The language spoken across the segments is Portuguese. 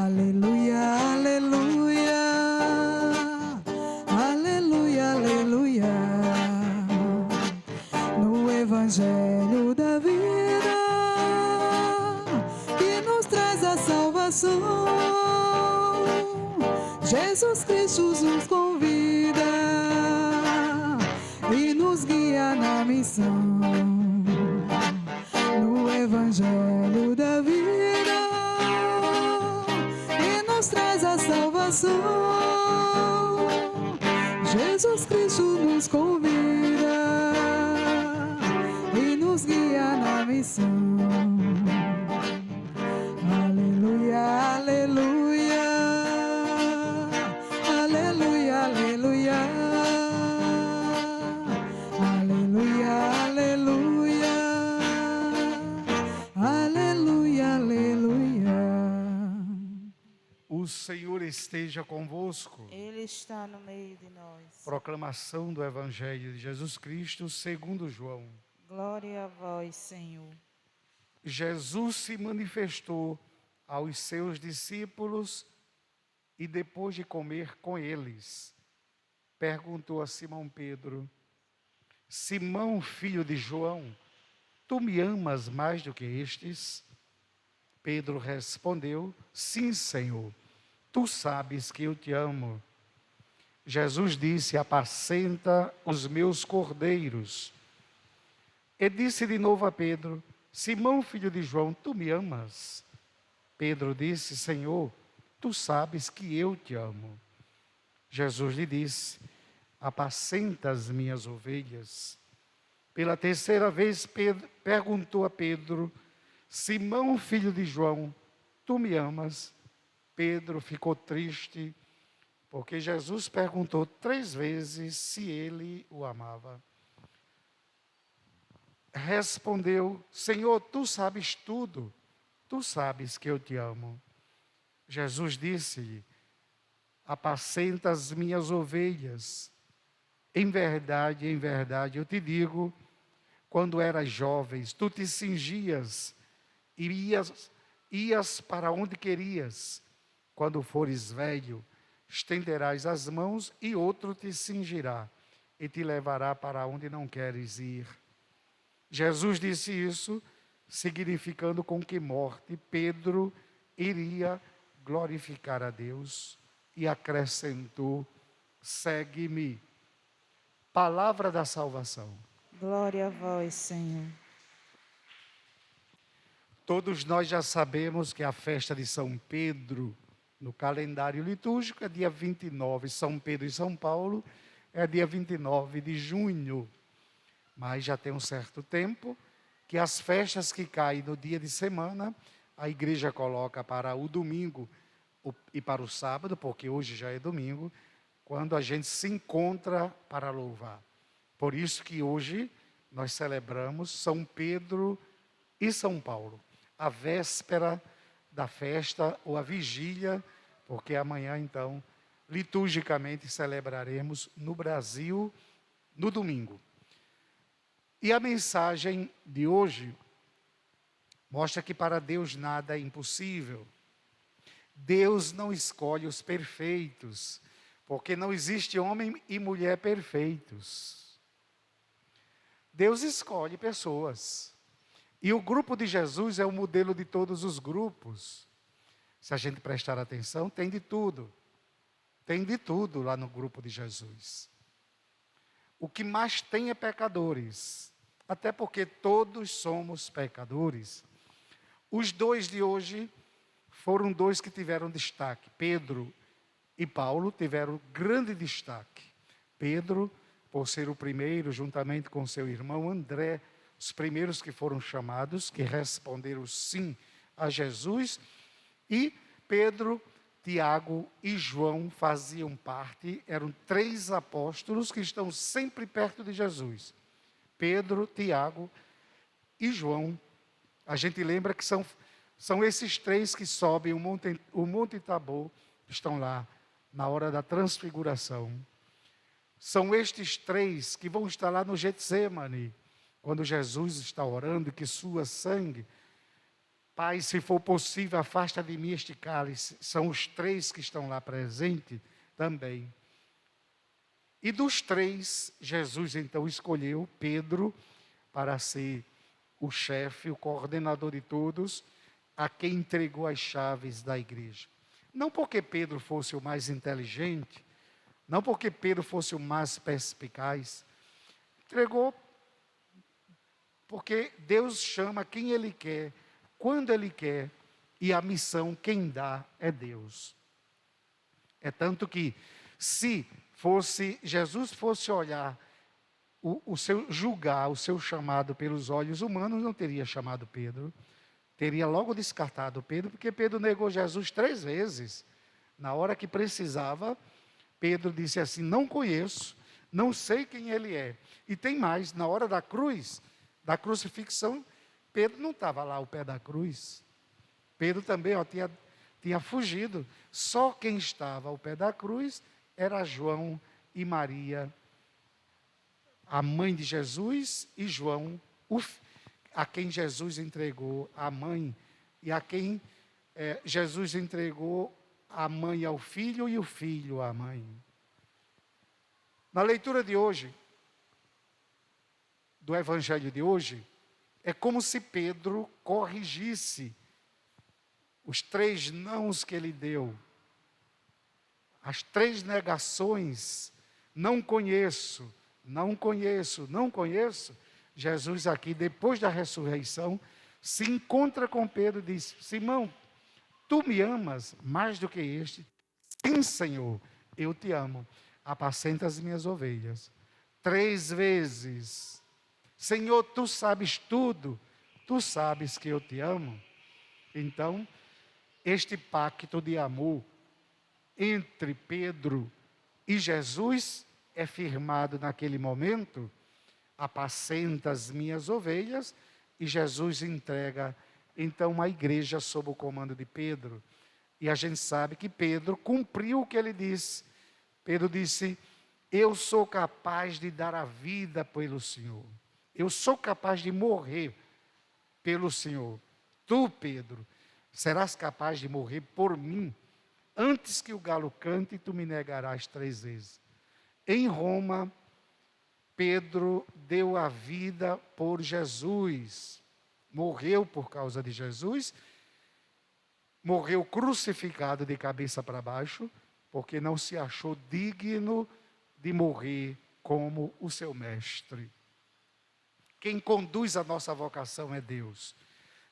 Aleluia, aleluia, aleluia, aleluia. No Evangelho da vida que nos traz a salvação, Jesus Cristo nos convida e nos guia na missão. No Evangelho da vida que nos traz a salvação, Jesus Cristo nos convida e nos guia na missão. Aleluia, aleluia, aleluia, aleluia, aleluia, aleluia, aleluia, aleluia. O Senhor esteja convosco. Ele está no meio de nós. Proclamação do Evangelho de Jesus Cristo segundo João. Glória a vós, Senhor. Jesus se manifestou aos seus discípulos e depois de comer com eles, perguntou a Simão Pedro: Simão, filho de João, tu me amas mais do que estes? Pedro respondeu: Sim, Senhor, tu sabes que eu te amo. Jesus disse: apacenta os meus cordeiros. E disse de novo a Pedro: Simão, filho de João, tu me amas? Pedro disse: Senhor, tu sabes que eu te amo. Jesus lhe disse: apacenta as minhas ovelhas. Pela terceira vez Pedro perguntou a Pedro: Simão, filho de João, tu me amas? Pedro ficou triste, porque Jesus perguntou 3 vezes se ele o amava. Respondeu: Senhor, tu sabes tudo, tu sabes que eu te amo. Jesus disse-lhe: apacenta as minhas ovelhas. Em verdade, eu te digo, quando eras jovem, tu te cingias e ias para onde querias. Quando fores velho, estenderás as mãos e outro te cingirá e te levará para onde não queres ir. Jesus disse isso, significando com que morte Pedro iria glorificar a Deus, e acrescentou: segue-me. Palavra da salvação. Glória a vós, Senhor. Todos nós já sabemos que a festa de São Pedro, no calendário litúrgico, é dia 29. São Pedro e São Paulo é dia 29 de junho. Mas já tem um certo tempo que as festas que caem no dia de semana, a igreja coloca para o domingo e para o sábado, porque hoje já é domingo, quando a gente se encontra para louvar. Por isso que hoje nós celebramos São Pedro e São Paulo, a véspera da festa ou a vigília, porque amanhã então, liturgicamente celebraremos no Brasil no domingo. E a mensagem de hoje mostra que para Deus nada é impossível. Deus não escolhe os perfeitos, porque não existe homem e mulher perfeitos. Deus escolhe pessoas. E o grupo de Jesus é o modelo de todos os grupos. Se a gente prestar atenção, tem de tudo. Tem de tudo lá no grupo de Jesus. O que mais tem é pecadores, até porque todos somos pecadores. Os 2 de hoje foram 2 que tiveram destaque. Pedro e Paulo tiveram grande destaque. Pedro, por ser o primeiro, juntamente com seu irmão André, os primeiros que foram chamados, que responderam sim a Jesus. E Pedro, Tiago e João faziam parte, eram 3 apóstolos que estão sempre perto de Jesus. Pedro, Tiago e João. A gente lembra que são esses 3 que sobem o Monte Tabor, estão lá na hora da transfiguração. São estes 3 que vão estar lá no Getsêmani, quando Jesus está orando que sua sangue Pai, se for possível, afasta de mim este cálice. São os três que estão lá presentes também. E dos três, Jesus então escolheu Pedro para ser o chefe, o coordenador de todos, a quem entregou as chaves da igreja. Não porque Pedro fosse o mais inteligente, não porque Pedro fosse o mais perspicaz, entregou porque Deus chama quem Ele quer, quando Ele quer, e a missão quem dá é Deus. É tanto que, se Jesus fosse olhar julgar o seu chamado pelos olhos humanos, não teria chamado Pedro, teria logo descartado Pedro, porque Pedro negou Jesus 3 vezes. Na hora que precisava, Pedro disse assim: não conheço, não sei quem ele é. E tem mais, na hora da cruz, da crucifixão, Pedro não estava lá ao pé da cruz. Pedro também tinha fugido. Só quem estava ao pé da cruz era João e Maria, a mãe de Jesus, e João, a quem Jesus entregou a mãe, e a quem Jesus entregou a mãe ao filho e o filho à mãe. Na leitura de hoje, do evangelho de hoje, é como se Pedro corrigisse os 3 nãos que ele deu, as 3 negações: não conheço, não conheço, não conheço. Jesus aqui, depois da ressurreição, se encontra com Pedro e diz: Simão, tu me amas mais do que este? Sim, Senhor, eu te amo. Apacenta as minhas ovelhas. 3 vezes. Senhor, tu sabes tudo. Tu sabes que eu te amo. Então, este pacto de amor entre Pedro e Jesus é firmado naquele momento. Apacenta as minhas ovelhas, e Jesus entrega então a igreja sob o comando de Pedro. E a gente sabe que Pedro cumpriu o que ele disse. Pedro disse: eu sou capaz de dar a vida pelo Senhor, eu sou capaz de morrer pelo Senhor. Tu, Pedro, serás capaz de morrer por mim? Antes que o galo cante, tu me negarás 3 vezes. Em Roma, Pedro deu a vida por Jesus, morreu por causa de Jesus, morreu crucificado de cabeça para baixo, porque não se achou digno de morrer como o seu mestre. Quem conduz a nossa vocação é Deus.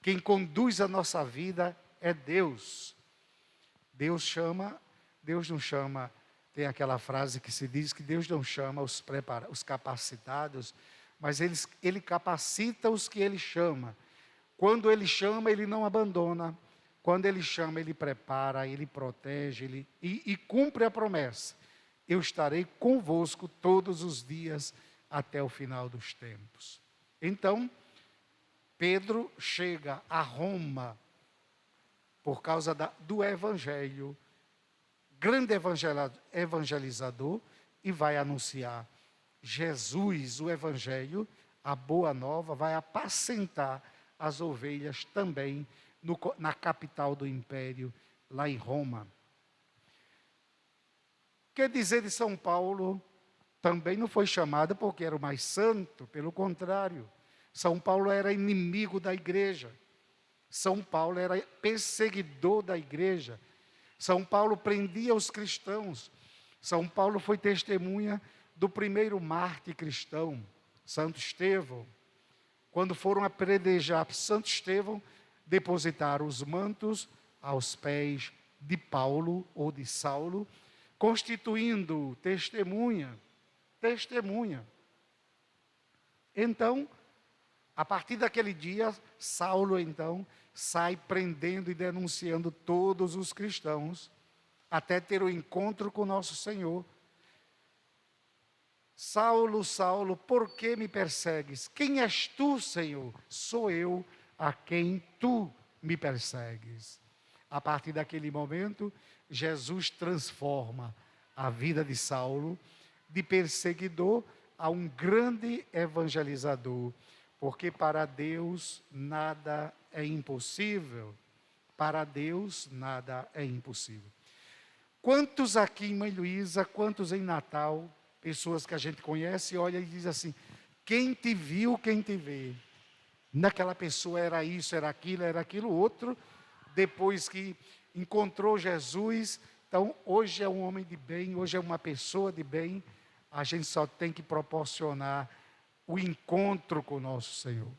Quem conduz a nossa vida é Deus. Deus não chama. Tem aquela frase que se diz que Deus não chama os capacitados, mas Ele capacita os que Ele chama. Quando Ele chama, Ele não abandona. Quando Ele chama, Ele prepara, Ele protege, e cumpre a promessa: eu estarei convosco todos os dias até o final dos tempos. Então, Pedro chega a Roma por causa do Evangelho, grande evangelizador, e vai anunciar Jesus, o Evangelho, a boa nova, vai apacentar as ovelhas também na capital do império, lá em Roma. Quer dizer de São Paulo, também não foi chamado porque era o mais santo, pelo contrário. São Paulo era inimigo da igreja. São Paulo era perseguidor da igreja. São Paulo prendia os cristãos. São Paulo foi testemunha do primeiro mártir cristão, Santo Estevão. Quando foram apedrejar Santo Estevão, depositaram os mantos aos pés de Paulo ou de Saulo, constituindo testemunha. Então, a partir daquele dia, Saulo então sai prendendo e denunciando todos os cristãos, até ter o encontro com nosso Senhor. Saulo, Saulo, por que me persegues? Quem és tu, Senhor? Sou eu a quem tu me persegues. A partir daquele momento, Jesus transforma a vida de Saulo, de perseguidor a um grande evangelizador, porque para Deus nada é impossível. Para Deus nada é impossível. Quantos aqui em Mãe Luísa, quantos em Natal, pessoas que a gente conhece, olha e diz assim: quem te viu, quem te vê. Naquela pessoa era isso, era aquilo outro, depois que encontrou Jesus, então hoje é um homem de bem, hoje é uma pessoa de bem, a gente só tem que proporcionar o encontro com o nosso Senhor.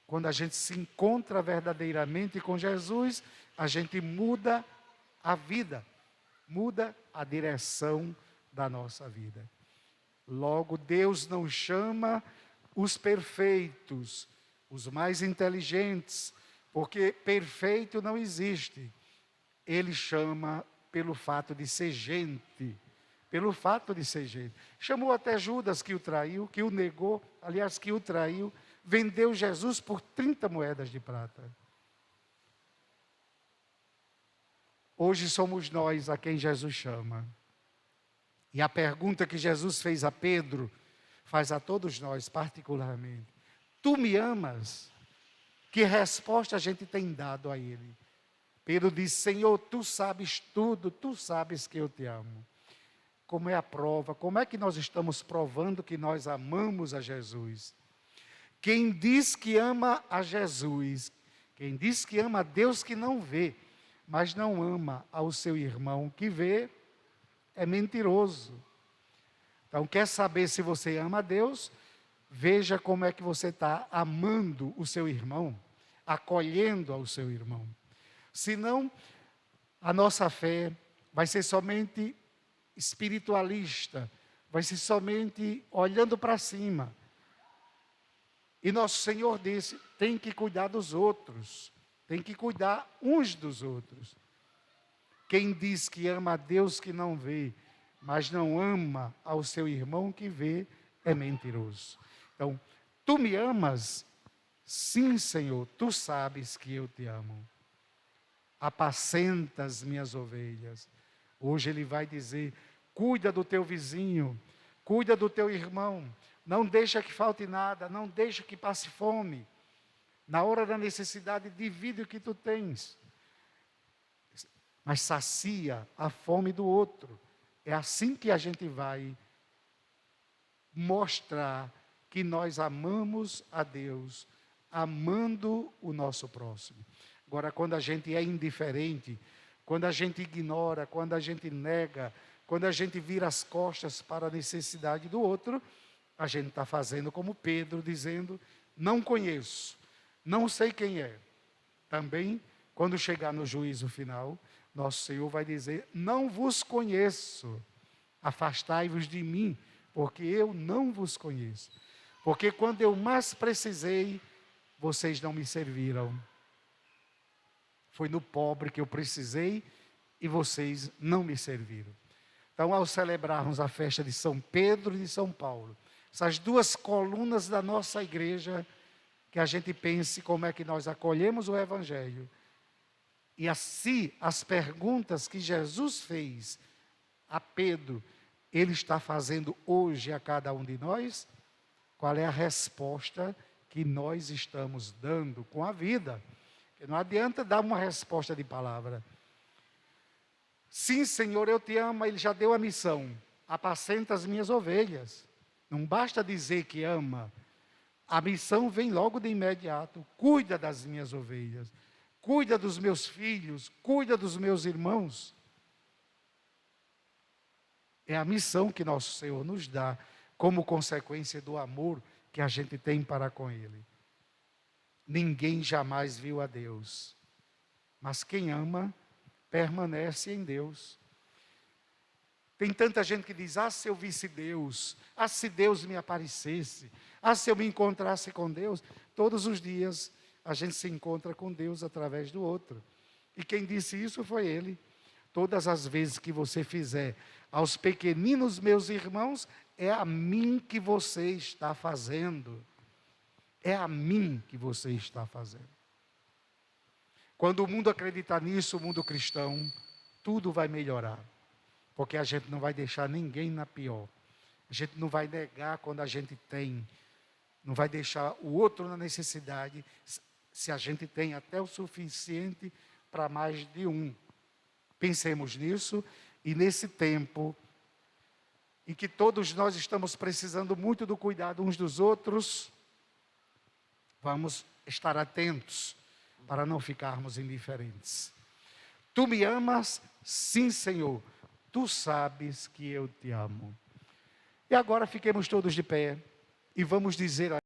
Quando a gente se encontra verdadeiramente com Jesus, a gente muda a vida, muda a direção da nossa vida. Logo, Deus não chama os perfeitos, os mais inteligentes, porque perfeito não existe. Ele chama pelo fato de ser gente, pelo fato de ser gente. Chamou até Judas, que o traiu, que o negou, aliás, que o traiu, vendeu Jesus por 30 moedas de prata. Hoje somos nós a quem Jesus chama. E a pergunta que Jesus fez a Pedro, faz a todos nós particularmente: tu me amas? Que resposta a gente tem dado a ele? Pedro disse: Senhor, tu sabes tudo, tu sabes que eu te amo. Como é a prova? Como é que nós estamos provando que nós amamos a Jesus? Quem diz que ama a Jesus, quem diz que ama a Deus que não vê, mas não ama ao seu irmão que vê, é mentiroso. Então, quer saber se você ama a Deus? Veja como é que você está amando o seu irmão, acolhendo ao seu irmão. Senão, a nossa fé vai ser somente espiritualista, vai ser somente olhando para cima. E nosso Senhor disse: tem que cuidar dos outros, tem que cuidar uns dos outros. Quem diz que ama a Deus que não vê, mas não ama ao seu irmão que vê, é mentiroso. Então, tu me amas? Sim, Senhor, tu sabes que eu te amo. Apacenta as minhas ovelhas. Hoje ele vai dizer: cuida do teu vizinho, cuida do teu irmão, não deixa que falte nada, não deixa que passe fome. Na hora da necessidade, divide o que tu tens, mas sacia a fome do outro. É assim que a gente vai mostrar que nós amamos a Deus, amando o nosso próximo. Agora, quando a gente é indiferente, quando a gente ignora, quando a gente nega, quando a gente vira as costas para a necessidade do outro, a gente está fazendo como Pedro, dizendo: não conheço, não sei quem é. Também, quando chegar no juízo final, nosso Senhor vai dizer: não vos conheço, afastai-vos de mim, porque eu não vos conheço. Porque quando eu mais precisei, vocês não me serviram. Foi no pobre que eu precisei e vocês não me serviram. Então, ao celebrarmos a festa de São Pedro e de São Paulo, essas duas colunas da nossa igreja, que a gente pense como é que nós acolhemos o Evangelho. E assim, as perguntas que Jesus fez a Pedro, Ele está fazendo hoje a cada um de nós. Qual é a resposta que nós estamos dando com a vida? Porque não adianta dar uma resposta de palavra. Sim, Senhor, eu te amo. Ele já deu a missão: apacenta as minhas ovelhas. Não basta dizer que ama. A missão vem logo de imediato: cuida das minhas ovelhas, cuida dos meus filhos, cuida dos meus irmãos. É a missão que nosso Senhor nos dá, como consequência do amor que a gente tem para com Ele. Ninguém jamais viu a Deus, mas quem ama, permanece em Deus. Tem tanta gente que diz: ah, se eu visse Deus, ah, se Deus me aparecesse, ah, se eu me encontrasse com Deus. Todos os dias a gente se encontra com Deus através do outro. E quem disse isso foi Ele. Todas as vezes que você fizer aos pequeninos meus irmãos, é a mim que você está fazendo. É a mim que você está fazendo. Quando o mundo acreditar nisso, o mundo cristão, tudo vai melhorar. Porque a gente não vai deixar ninguém na pior. A gente não vai negar quando a gente tem. não vai deixar o outro na necessidade, se a gente tem até o suficiente para mais de um. Pensemos nisso, e nesse tempo em que todos nós estamos precisando muito do cuidado uns dos outros, vamos estar atentos para não ficarmos indiferentes. Tu me amas? Sim, Senhor. Tu sabes que eu te amo. E agora fiquemos todos de pé e vamos dizer a